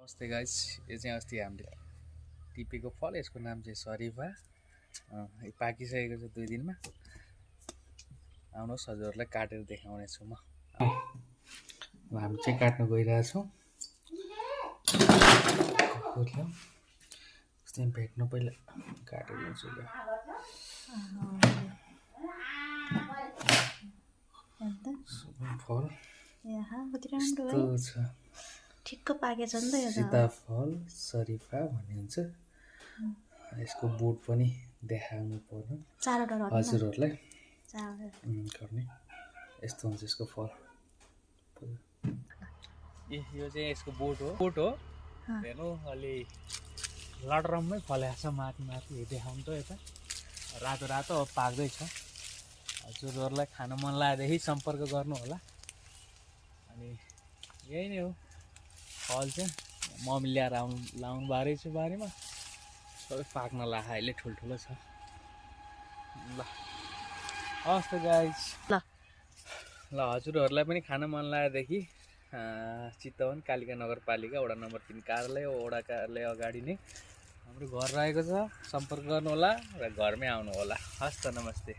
नमस्ते गाइस, यो चाहिँ अस्ति हामीले टिपेको फल, यसको नाम चाहिँ सरिफा। पाकिसकेको छ 2 दिनमा। आउनुहोस् हजुरहरूलाई काटेर देखाउनेछु म। अब हामी चाहिँ काट्न गइरहेछौँ। भेट्न पहिला काटेर ल्याउँछु। फल यस्तो छ, ठिक्क पाकेछ नि त यो त। सीताफल सरिफा भन्ने हुन्छ। यसको बोट पनि देखाउनु पर्यो हजुरहरूलाई। गर्ने यस्तो हुन्छ यसको फल। यो चाहिँ यसको बोट हो। हेर्नु अलि लडरम्मै फलेको छ, माथि देखाउनु त यता रातो रातो अब पाक्दैछ। हजुरहरूलाई खान मन लागेदेखि सम्पर्क गर्नु होला। अनि यही नै हो फल चाहिँ। मम्मी ल्याएर लाउनु बारै छु बारीमा। सबै पाक्न लाग्यो, अहिले ठुल्ठुलो छ। ल हस् त गाइस, ल हजुरहरूलाई पनि खान मन लागेदेखि चितवन कालिका नगरपालिका वडा नम्बर 3 कार्यालय, वडा कार्यालय अगाडि नै हाम्रो घर रहेको छ। सम्पर्क गर्नु होला र घरमै आउनु होला। हस् त, नमस्ते।